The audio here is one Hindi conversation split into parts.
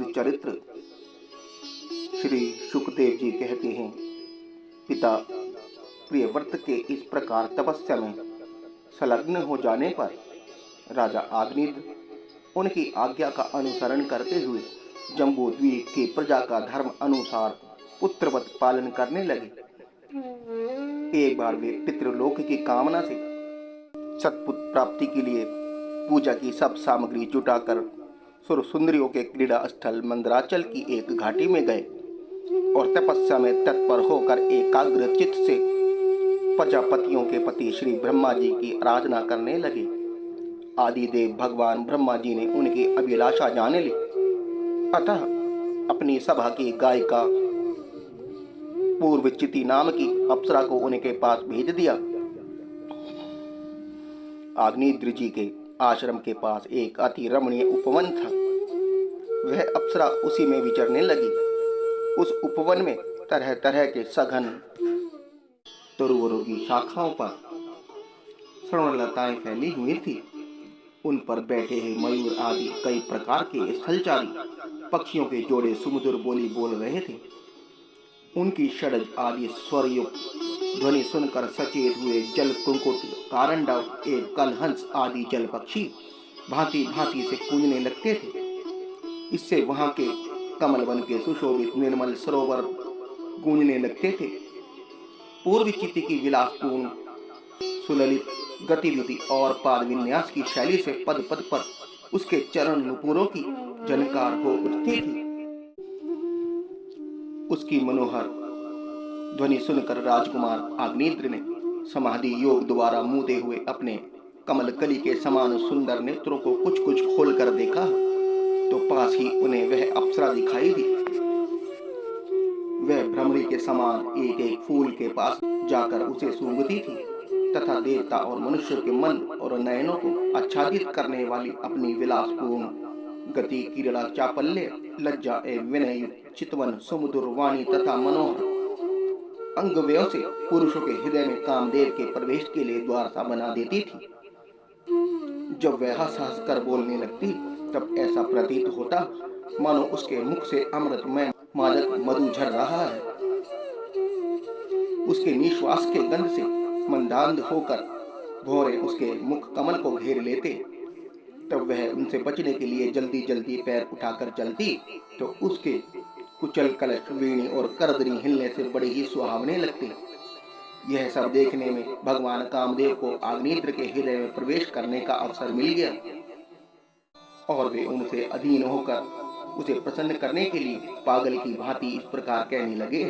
चरित्र। श्री सुखदेव जी कहते हैं, पिता प्रियव्रत के इस प्रकार तपस्या में संलग्न हो जाने पर राजा आग्नेय उनकी आज्ञा का अनुसरण करते हुए जम्बूद्वीप की प्रजा का धर्म अनुसार पुत्रवत पालन करने लगे। एक बार वे पितृलोक की कामना से सत्पुत्र प्राप्ति के लिए पूजा की सब सामग्री जुटाकर सुर सुंदरियों के क्रीड़ा स्थल मंदराचल की एक घाटी में गए और तपस्या में तत्पर होकर एकाग्र चित्त से प्रजापतियों के पति श्री ब्रह्मा जी की आराधना करने लगे। आदिदेव भगवान ब्रह्मा जी ने उनकी अभिलाषा जान ली, अतः अपनी सभा की गायिका पूर्वचिति नाम की अप्सरा को उनके पास भेज दिया। आग्नेय जी के आश्रम के पास एक अति रमणीय उपवन था। वह अप्सरा उसी में विचरने लगी। उस उपवन में तरह तरह के सघन तरुवरों की शाखाओं पर स्वर्णलताएं फैली हुई थी। उन पर बैठे हैं मयूर आदि कई प्रकार के स्थलचारी पक्षियों के जोड़े सुमधुर बोली बोल रहे थे। उनकी षडज आदि स्वरयुक्त ध्वनि सुनकर सचेत हुए जल कुंकुट, कारंडव एवं कलहंस आदि जल पक्षी भांति भांति से कूंजने लगते थे। इससे वहां के कमलवन के सुशोभित निर्मल सरोवर गूंजने लगते थे। पूर्व चित्त की विलासपूर्ण सुललित गतिविधि और पाद विन्यास की शैली से पद पद पर उसके चरण नुपुरों की झनकार हो उठती थी। उसकी मनोहर ध्वनि सुनकर राजकुमार आग्नेय ने समाधि योग द्वारा मूंदे हुए अपने कमल कली के समान सुंदर नेत्रों को कुछ कुछ खोलकर देखा तो पास ही उन्हें वह अप्सरा दिखाई दी। वह भ्रमरी के समान एक एक फूल के पास जाकर उसे सूंघती थी तथा देवता और मनुष्य के मन और नयनों को आच्छादित करने वाली अपनी विलासपूर्ण गति, क्रीड़ा, चापल्य, लज्जा एवं विनय, चितवन, सुमधुर वाणी तथा मनोहर अंगव्ययों से पुरुषों के हृदय में कामदेव के प्रवेश के लिए द्वार सा बना देती थी। जब वह हंस हंस कर बोलने लगती तब ऐसा प्रतीत होता मानो उसके मुख से अमृतमय मादक मधु झर रहा है। उसके निश्वास के गंध से मंदांध होकर भौरे उसके मुख कमल को घेर लेते। तब वह उनसे बचने के लिए जल्दी जल्दी पैर उठाकर चलती तो उसके कुचल कलश, वीणी और करदनी हिलने से बड़े ही सुहावने लगते। यह सब देखने में भगवान कामदेव को आग्नेय के हृदय में प्रवेश करने का अवसर मिल गया और वे उनसे अधीन होकर उसे प्रसन्न करने के लिए पागल की भांति इस प्रकार कहने लगे,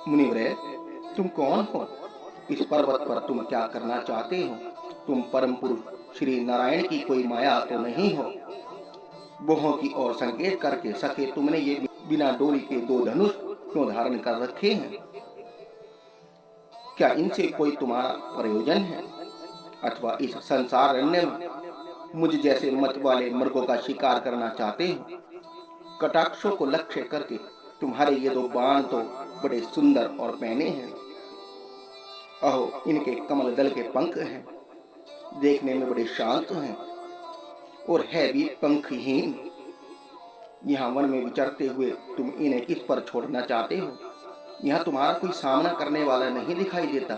मुनिव्रय, तुम कौन हो? इस पर्वत पर तुम क्या करना चाहते हो? तुम परम पुरुष श्री नारायण की कोई माया तो नहीं हो? बोहों की ओर संकेत करके सके तुमने ये बिना डोरी के दो धनुष क्यों धारण कर रखे हैं? क्या इनसे कोई तुम्हारा प्रयोजन है अथवा इस संसार रण्य में मुझ जैसे मत वाले मृगों का शिकार करना चाहते हो? कटाक्षों को लक्ष्य करके तुम्हारे ये दो बाण तो बड़े सुंदर और पहने हैं। अहो, इनके कमल दल के पंख हैं, देखने में बड़े शांत हैं और है भी पंखहीन। यहाँ वन में विचरते हुए तुम इन्हें किस पर छोड़ना चाहते हो? यहाँ तुम्हारा कोई सामना करने वाला नहीं दिखाई देता।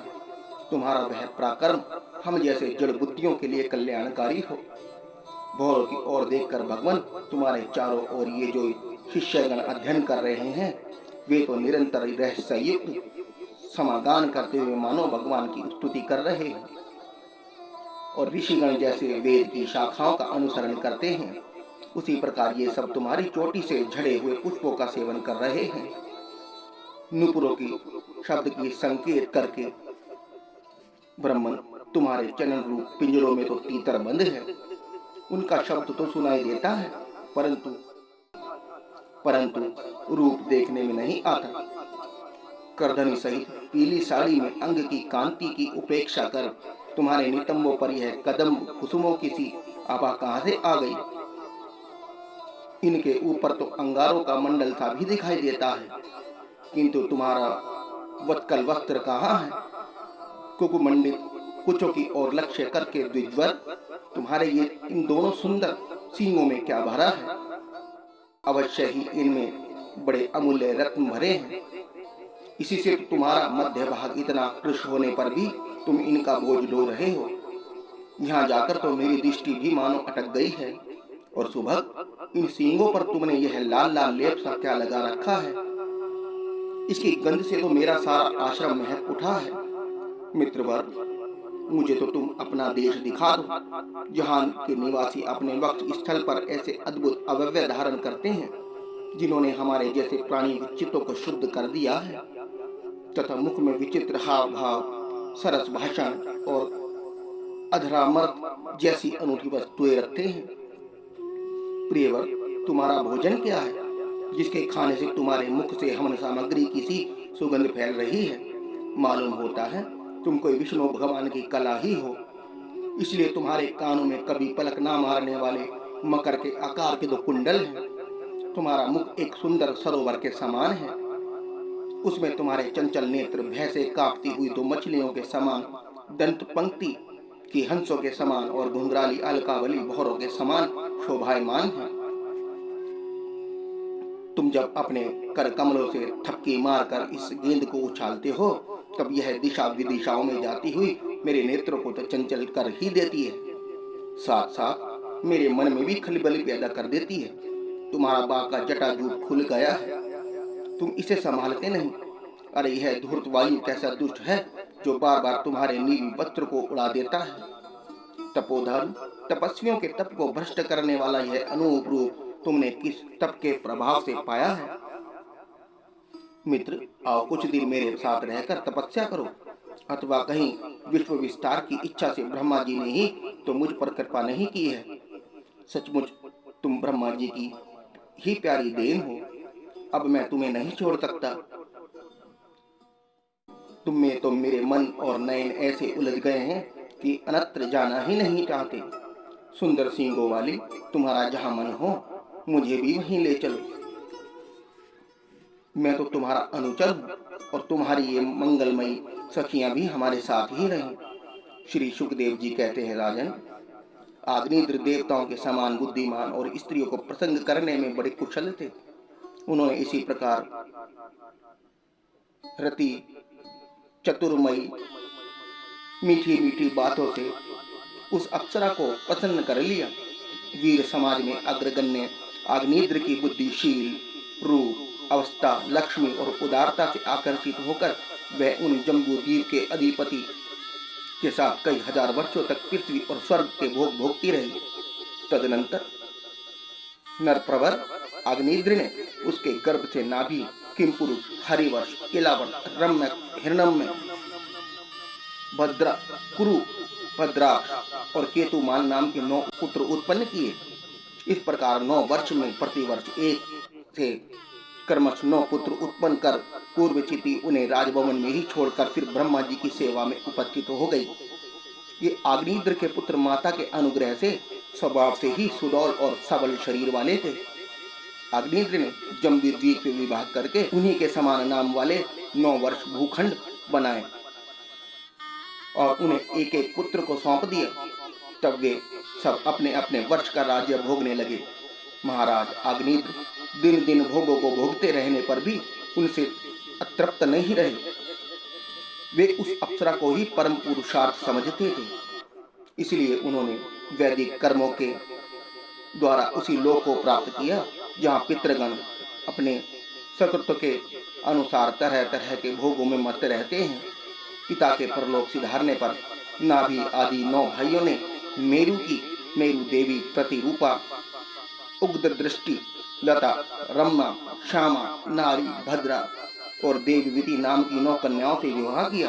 तुम्हारा वह पराक्रम हम जैसे जड़ बुद्धियों के लिए कल्याणकारी हो। भौरों की ओर देखकर भगवान तुम्हारे चारों ओर ये जो शिष्यगण अध्ययन कर रहे हैं वे तो निरंतर रहस्ययुक्त समागान करते हुए मानो भगवान की स्तुति कर रहे हैं और ऋषिगण जैसे वेद की शाखाओं का अनुसरण करते हैं, उसी प्रकार ये सब तुम्हारी चोटी से झड़े हुए पुष्पों का सेवन कर रहे हैं। नुपुरों की शब्द की संकेत करके ब्रह्मन तुम्हारे चलन रूप पिंजरों में तो तीतर बंद है। उनका शब्द तो सुनाई देता है परंतु रूप देखने में नहीं आता। करधनी सहित पीली साड़ी में अंग की कांति की उपेक्षा कर तुम्हारे नितंबों पर यह कदम कुसुमों की सी आभा कहां से आ गई? इनके ऊपर तो अंगारों का मंडल सा भी दिखाई देता है, किंतु तुम्हारा वत्कल वस्त्र कहाँ है? कुकुमंडित कुचों की ओर लक्ष्य करके द्विजवर तुम्हारे ये इन दोनों सुंदर सींगों में क्या भरा है? अवश्य ही इनमें बड़े अमूल्य रत्न भरे हैं। इसी से तो तुम्हारा मध्य भाग इतना कृश होने पर भी तुम इनका बोझ ढो रहे हो। यहाँ जाकर तो मेरी दृष्टि भी मानो अटक गई है। और सुभग, इन सींगों पर तुमने यह लाल लाल लेप सा क्या लगा रखा है? इसकी गंध से तो मेरा सारा आश्रम महक उठा है। मित्रवर, मुझे तो तुम अपना देश दिखा दो, जहाँ के निवासी अपने वक्ष स्थल पर ऐसे अद्भुत अवयव धारण करते हैं, जिन्होंने हमारे जैसे प्राणी के चित्तों को शुद्ध कर दिया है, तथा मुख में विचित्र हाव भाव, सरस भाषण और अधरामर्त जैसी अनूठी वस्तुएं रखते हैं। प्रियवर, तुम्हारा भोजन क्या है, जिसके खाने से तुम्हारे मुख से हवन सामग्री की सी सुगंध फैल रही है? मालूम होता है तुम कोई विष्णु भगवान की कला ही हो। इसलिए तुम्हारे कानों में कभी पलक ना मारने वाले मकर के आकार के 2 कुंडल हैं। तुम्हारा मुख एक सुंदर सरोवर के समान है। उसमें तुम्हारे चंचल नेत्र भय से कांपती हुई 2 मछलियों के समान, दंत पंक्ति की हंसों के समान और घुंघराली अलकावली भौरों के समान शोभायमान है। तुम जब अपने कर कमलों से थपकी मारकर इस गेंद को उछालते हो, तब यह दिशा विदिशाओं में जाती हुई मेरे नेत्रों को तो चंचल कर ही देती है, साथ साथ मेरे मन में भी खलबली पैदा कर देती है। तुम्हारा बांका जटाजूट खुल गया है, तुम इसे संभालते नहीं। अरे यह धूर्त वायु कैसा दुष्ट है, जो बार बार तुम्हारे नीली वस्त्र को उड़ा देता है। तपोधन तपस्वियों के तप को भ्रष्ट करने वाला यह अनूप रूप तुमने किस तप के प्रभाव से पाया है? मित्र, आओ कुछ दिन मेरे साथ रहकर तपस्या करो, अथवा कहीं विश्व विस्तार की इच्छा से ब्रह्मा जी ने ही तो मुझ पर कृपा नहीं की है। सचमुच तुम ब्रह्मा जी की ही प्यारी देन हो। अब मैं तुम्हें नहीं छोड़ सकता। तुम में तो मेरे मन और नयन ऐसे उलझ गए हैं कि अन्यत्र जाना ही नहीं चाहते। सुंदर सींगों वाली, तुम्हारा जहां मन हो मुझे भी वहीं ले चलो। मैं तो तुम्हारा अनुचर हूँ, और तुम्हारी ये मंगलमयी सखियां भी हमारे साथ ही रहें। श्री सुखदेव जी कहते हैं, राजन, अग्निद्र देवताओं के समान बुद्धिमान और स्त्रियों को प्रसन्न करने में बड़े कुशल थे। उन्होंने इसी प्रकार रति चतुर्मयी मीठी मीठी बातों से उस अप्सरा को प्रसन्न कर लिया। वीर समाज में अग्रगण्य अग्निद्र की बुद्धिशील रूप, अवस्था, लक्ष्मी और उदारता से आकर्षित होकर वह उन जम्बूद्वीप के अधिपति के साथ कई हजार वर्षों तक पृथ्वी और स्वर्ग के भोग भोगती रही। तदनंतर नरप्रवर अग्निद्र ने उसके गर्भ से नाभि, किमपुरुष, हरिवर्ष, इलावर्त, रम्य, हिरण्मय, भद्रा, कुरु, भद्राक्ष और केतुमान नाम के 9 पुत्र उत्पन्न किए। इस प्रकार 9 वर्ष में प्रतिवर्ष एक से क्रमश 9 पुत्र उत्पन्न कर पूर्वचिति उन्हें राजभवन में ही छोड़कर फिर ब्रह्मा जी की सेवा में उपस्थित हो गई। ये अग्निद्र के पुत्र माता के अनुग्रह से स्वभाव से ही सुडौल और सबल शरीर वाले थे। अग्निद्र ने जम्बूद्वीप पे विवाह करके उन्हीं के समान नाम वाले 9 वर्ष भूखंड बनाए और उन्हें एक एक पुत्र को सौंप दिया। तब वे सब अपने अपने वर्ष का राज्य भोगने लगे। महाराज अग्निद्र दिन दिन भोगों को भोगते रहने पर भी उनसे अतृप्त नहीं रहे। वे उस अप्सरा को ही परम पुरुषार्थ समझते थे। इसलिए उन्होंने वैदिक कर्मों के द्वारा उसी लोक को प्राप्त किया, जहाँ पितृगण अपने सकृत के अनुसार तरह तरह के भोगों में मत रहते हैं। पिता के परलोक सिधारने पर नाभि आदि 9 भाइयों ने मेरु देवी प्रतिरूपा, उग्र दृष्टि, लता, रम्मा, श्यामा, नारी, भद्रा और देववीति नाम की 9 कन्याओं से विवाह किया।